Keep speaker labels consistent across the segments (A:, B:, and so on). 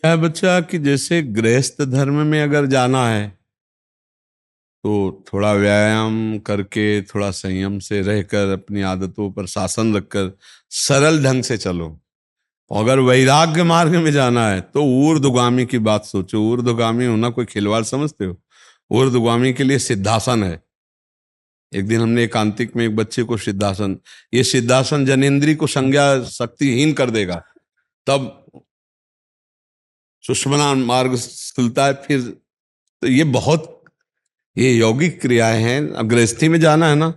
A: क्या है बच्चा कि जैसे गृहस्थ धर्म में अगर जाना है तो थोड़ा व्यायाम करके, थोड़ा संयम से रहकर, अपनी आदतों पर शासन रखकर सरल ढंग से चलो। अगर वैराग्य मार्ग में जाना है तो ऊर्ध्वगामी की बात सोचो। ऊर्ध्वगामी होना कोई खिलवाड़ समझते हो? ऊर्ध्वगामी के लिए सिद्धासन है। एक दिन हमने एकांतिक में एक बच्चे को सिद्धासन, ये सिद्धासन जनेन्द्रीय को संज्ञा शक्तिहीन कर देगा, तब सुषमना मार्ग खुलता है। फिर तो ये यौगिक क्रियाएं हैं। अब गृहस्थी में जाना है ना,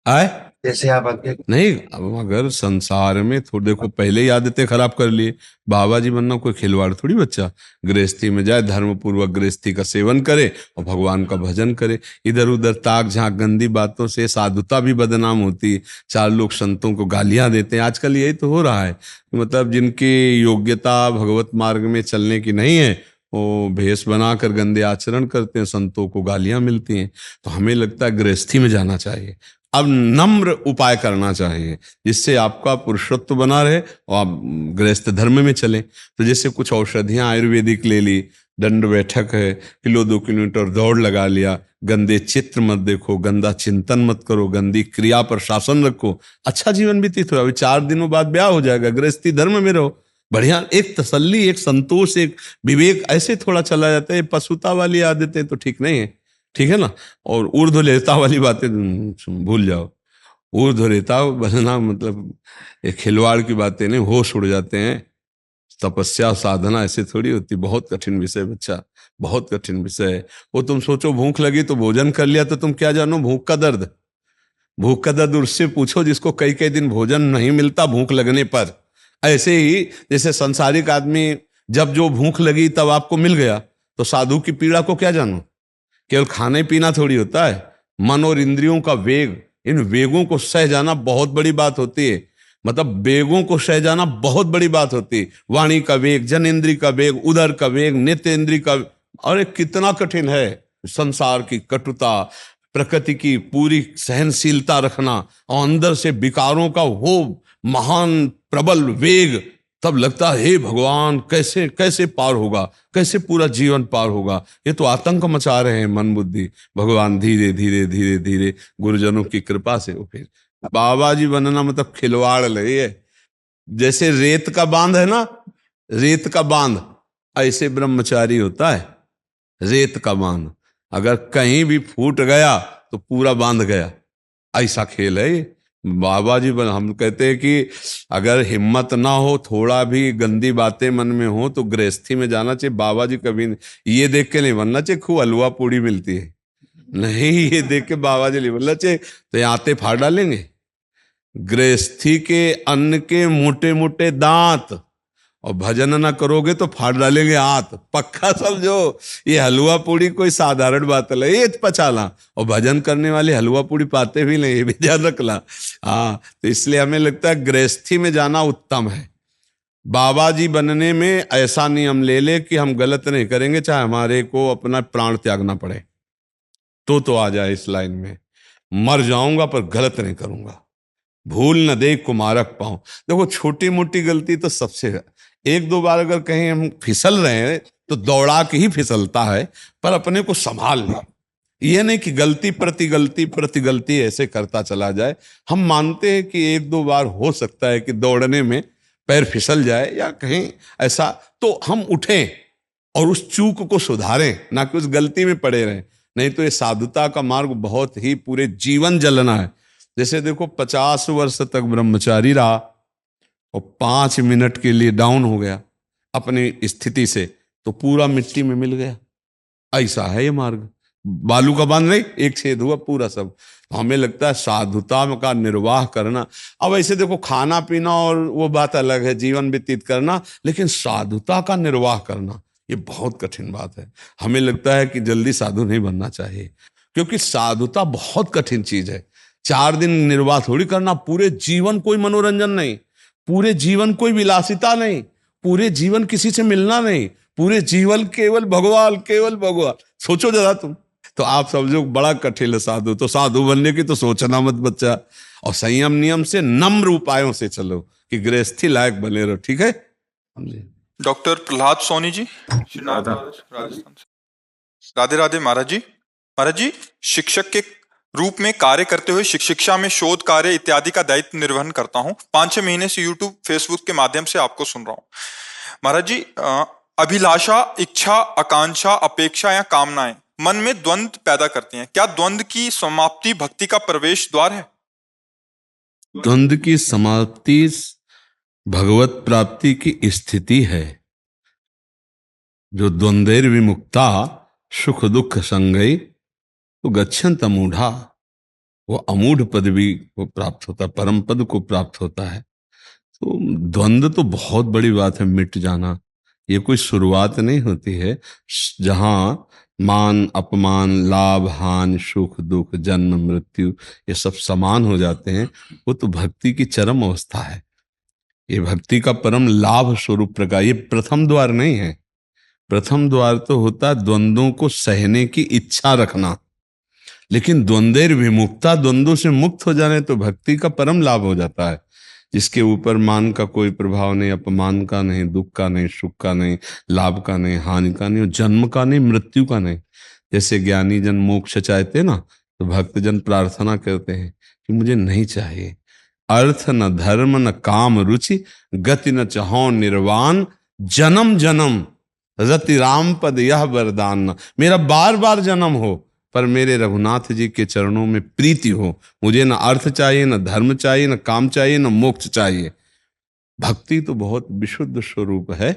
A: आए
B: जैसे आप आगे
A: नहीं। अब अगर संसार में थोड़ी, देखो पहले ही आदतें खराब कर लिए, बाबा जी बनना कोई खिलवाड़ थोड़ी बच्चा। गृहस्थी में जाए, धर्म पूर्वक गृहस्थी का सेवन करे और भगवान का भजन करे। इधर उधर ताक झांक गंदी बातों से साधुता भी बदनाम होती है। चार लोग संतों को गालियां देते हैं, आजकल यही तो हो रहा है। मतलब जिनकी योग्यता भगवत मार्ग में चलने की नहीं है, वो भेष बनाकर गंदे आचरण करते हैं, संतों को गालियां मिलती हैं। तो हमें लगता है गृहस्थी में जाना चाहिए। अब नम्र उपाय करना चाहिए जिससे आपका पुरुषत्व बना रहे और आप गृहस्थ धर्म में चलें। तो जैसे कुछ औषधियां आयुर्वेदिक ले ली, दंड बैठक है, 1-2 किलोमीटर दौड़ लगा लिया, गंदे चित्र मत देखो, गंदा चिंतन मत करो, गंदी क्रिया पर शासन रखो, अच्छा जीवन व्यतीत हो। अभी 4 दिनों बाद ब्याह हो जाएगा, गृहस्थी धर्म में रहो, बढ़िया। एक तसल्ली, एक संतोष, एक विवेक, ऐसे थोड़ा चला जाता है। पशुता वाली आदतें तो ठीक नहीं है, ठीक है ना। और ऊर्ध्वरेता वाली बातें भूल जाओ। ऊर्ध्वरेता बनना मतलब एक खिलवाड़ की बातें नहीं, होश उड़ जाते हैं। तपस्या साधना ऐसे थोड़ी होती। बहुत कठिन विषय बच्चा, बहुत कठिन विषय है वो। तुम सोचो भूख लगी तो भोजन कर लिया, तो तुम क्या जानो भूख का दर्द? भूख का दर्द उससे पूछो जिसको कई कई दिन भोजन नहीं मिलता भूख लगने पर। ऐसे ही जैसे संसारिक आदमी, जब जो भूख लगी तब आपको मिल गया, तो साधु की पीड़ा को क्या जानो? केवल खाने पीना थोड़ी होता है, मन और इंद्रियों का वेग, इन वेगों को सह जाना बहुत बड़ी बात होती है। मतलब वेगों को सह जाना बहुत बड़ी बात होती है। वाणी का वेग, जनेन्द्रिय का वेग, उदर का वेग, नेत्रेंद्रिय का। अरे कितना कठिन है संसार की कटुता, प्रकृति की पूरी सहनशीलता रखना, और अंदर से विकारों का वो महान प्रबल वेग। तब लगता है हे भगवान, कैसे कैसे पार होगा, कैसे पूरा जीवन पार होगा। ये तो आतंक मचा रहे हैं मन बुद्धि। भगवान धीरे धीरे धीरे धीरे गुरुजनों की कृपा से वो फिर बाबा जी बनना मतलब खिलवाड़ लगे है। जैसे रेत का बांध है ना, रेत का बांध, ऐसे ब्रह्मचारी होता है। रेत का बांध अगर कहीं भी फूट गया तो पूरा बांध गया, ऐसा खेल है ये। बाबा जी हम कहते हैं कि अगर हिम्मत ना हो, थोड़ा भी गंदी बातें मन में हो, तो गृहस्थी में जाना चाहिए। बाबा जी कभी ये देख के नहीं बनना चाहिए खूब हलवा पूड़ी मिलती है, नहीं, ये देख के बाबा जी नहीं बनना चाहिए, तो यहाँ आते फाड़ डालेंगे। गृहस्थी के अन्न के मोटे मोटे दांत, और भजन ना करोगे तो फाड़ डालेंगे हाथ, पक्का समझो। ये हलवा पूड़ी कोई साधारण बात नहीं, ये पचाला। और भजन करने वाले हलवा पूड़ी पाते भी नहीं, ये भी ध्यान रखना। हाँ, तो इसलिए हमें लगता है गृहस्थी में जाना उत्तम है। बाबा जी बनने में ऐसा नियम ले ले कि हम गलत नहीं करेंगे, चाहे हमारे को अपना प्राण त्यागना पड़े, तो आ जाए इस लाइन में। मर जाऊंगा पर गलत नहीं करूंगा, भूल न दे कुमारक पाऊं। देखो छोटी मोटी गलती तो सबसे है। 1-2 बार अगर कहीं हम फिसल रहे हैं तो दौड़ा के ही फिसलता है, पर अपने को संभाल लें। यह नहीं कि गलती प्रति गलती ऐसे करता चला जाए। हम मानते हैं कि 1-2 बार हो सकता है कि दौड़ने में पैर फिसल जाए या कहीं ऐसा, तो हम उठें और उस चूक को सुधारें, ना कि उस गलती में पड़े रहें। नहीं तो ये साधुता का मार्ग बहुत ही पूरे जीवन जलना है। जैसे देखो 50 वर्ष तक ब्रह्मचारी रहा और 5 मिनट के लिए डाउन हो गया अपनी स्थिति से, तो पूरा मिट्टी में मिल गया। ऐसा है ये मार्ग। बालू का बांध नहीं, एक छेद हुआ पूरा सब। तो हमें लगता है साधुता का निर्वाह करना। अब ऐसे देखो खाना पीना और वो बात अलग है, जीवन व्यतीत करना, लेकिन साधुता का निर्वाह करना ये बहुत कठिन बात है। हमें लगता है कि जल्दी साधु नहीं बनना चाहिए, क्योंकि साधुता बहुत कठिन चीज है। 4 दिन निर्वाह थोड़ी करना, पूरे जीवन कोई मनोरंजन नहीं, पूरे जीवन कोई विलासिता नहीं, पूरे जीवन किसी से मिलना नहीं, पूरे जीवन केवल भगवान, केवल भगवान। सोचो जरा तुम, तो आप समझो बड़ा कठिन है साधु। तो साधु बनने की तो सोचना मत बच्चा। और संयम नियम से, नम्र उपायों से चलो कि गृहस्थी लायक बने रहो, ठीक है। जी।
B: डॉक्टर प्रहलाद सोनी जी, श्रीनाथ राजस्थान से। राधे राधे महाराज जी। महाराज जी, शिक्षक के रूप में कार्य करते हुए शिक्षा में शोध कार्य इत्यादि का दायित्व निर्वहन करता हूँ। 5-6 महीने से यूट्यूब फेसबुक के माध्यम से आपको सुन रहा हूँ। महाराज जी, अभिलाषा, इच्छा, आकांक्षा, अपेक्षा या कामनाएं मन में द्वंद्व पैदा करती हैं। क्या द्वंद्व की समाप्ति भक्ति का प्रवेश द्वार है?
A: द्वंद्व की समाप्ति भगवत प्राप्ति की स्थिति है। जो द्वंद्वैर विमुक्ता सुख दुख संगई तो गच्छन्त अमूढ़ा, वो अमूढ़ पदवी को प्राप्त होता है, परम पद को प्राप्त होता है। तो द्वंद्व तो बहुत बड़ी बात है, मिट जाना। ये कोई शुरुआत नहीं होती है। जहां मान अपमान, लाभ हानि, सुख दुख, जन्म मृत्यु ये सब समान हो जाते हैं, वो तो भक्ति की चरम अवस्था है। ये भक्ति का परम लाभ स्वरूप प्रकार, ये प्रथम द्वार नहीं है। प्रथम द्वार तो होता है द्वंद्वों को सहने की इच्छा रखना, लेकिन द्वंद्वेर विमुक्ता, द्वंद्वों से मुक्त हो जाने तो भक्ति का परम लाभ हो जाता है, जिसके ऊपर मान का कोई प्रभाव नहीं, अपमान का नहीं, दुख का नहीं, सुख का नहीं, लाभ का नहीं, हानि का नहीं, जन्म का नहीं, मृत्यु का नहीं। जैसे ज्ञानी जन मोक्ष चाहते ना, तो भक्त जन प्रार्थना करते हैं कि मुझे नहीं चाहिए अर्थ न धर्म न काम रुचि, गति न चाहो निर्वाण, जन्म जन्म रति राम पद यह वरदान। मेरा बार बार जन्म हो पर मेरे रघुनाथ जी के चरणों में प्रीति हो। मुझे न अर्थ चाहिए, न धर्म चाहिए, न काम चाहिए, न मोक्ष चाहिए। भक्ति तो बहुत विशुद्ध स्वरूप है।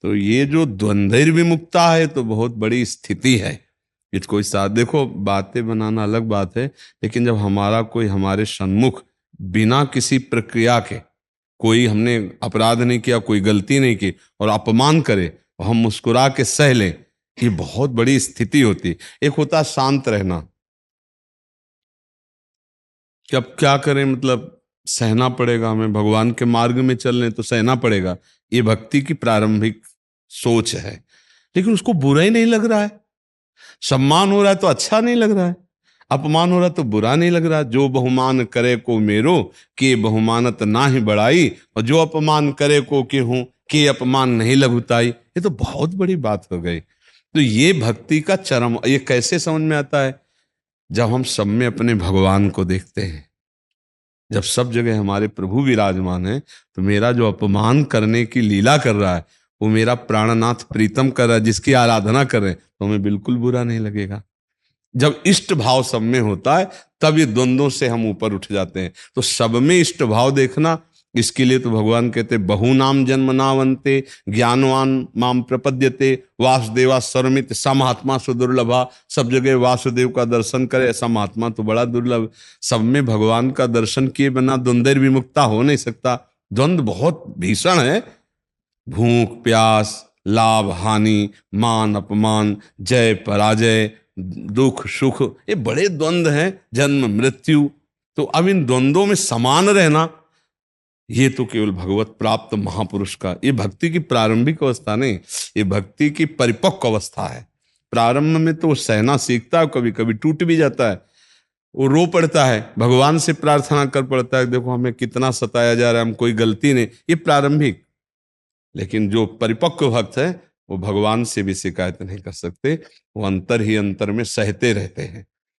A: तो ये जो द्वंद्व विमुक्ता है तो बहुत बड़ी स्थिति है। ये कोई साथ देखो, बातें बनाना अलग बात है, लेकिन जब हमारा कोई हमारे सन्मुख बिना किसी प्रक्रिया के, कोई हमने अपराध नहीं किया, कोई गलती नहीं की, और अपमान करे और हम मुस्कुरा के सह लें, ये बहुत बड़ी स्थिति होती। एक होता शांत रहना कि अब क्या करें, मतलब सहना पड़ेगा हमें, भगवान के मार्ग में चलने तो सहना पड़ेगा। ये भक्ति की प्रारंभिक सोच है। लेकिन उसको बुरा ही नहीं लग रहा है। सम्मान हो रहा है तो अच्छा नहीं लग रहा है, अपमान हो रहा है तो बुरा नहीं लग रहा। जो बहुमान करे को मेरो के बहुमानत ना ही बढ़ाई, और जो अपमान करे को के हूं के अपमान नहीं लघुताई। ये तो बहुत बड़ी बात हो गई। तो ये भक्ति का चरम, ये कैसे समझ में आता है? जब हम सब में अपने भगवान को देखते हैं, जब सब जगह हमारे प्रभु विराजमान है, तो मेरा जो अपमान करने की लीला कर रहा है वो मेरा प्राणनाथ प्रीतम कर रहा है, जिसकी आराधना कर रहे हैं, तो हमें बिल्कुल बुरा नहीं लगेगा। जब इष्ट भाव सब में होता है तब ये द्वंद्वों से हम ऊपर उठ जाते हैं। तो सब में इष्ट भाव देखना, इसके लिए तो भगवान कहते बहु नाम जन्म नावंते ज्ञानवान माम प्रपद्यते वासुदेवा सर्वमित, सा महात्मा सुदुर्लभा। सब जगह वासुदेव का दर्शन करे ऐसा महात्मा तो बड़ा दुर्लभ। सब में भगवान का दर्शन किए बिना द्वंद्व विमुक्ता हो नहीं सकता। द्वंद्व बहुत भीषण है। भूख प्यास, लाभ हानि, मान अपमान, जय पराजय, दुख सुख, ये बड़े द्वंद्व हैं। जन्म मृत्यु। तो अब इन द्वंद्वों में समान रहना, ये तो केवल भगवत प्राप्त महापुरुष का, ये भक्ति की प्रारंभिक अवस्था नहीं, ये भक्ति की परिपक्व अवस्था है। प्रारंभ में तो वो सहना सीखता है, कभी कभी टूट भी जाता है, वो रो पड़ता है, भगवान से प्रार्थना कर पड़ता है, देखो हमें कितना सताया जा रहा है, हम कोई गलती नहीं। ये प्रारंभिक। लेकिन जो परिपक्व भक्त है वो भगवान से भी शिकायत नहीं कर सकते, वो अंतर ही अंतर में सहते रहते हैं।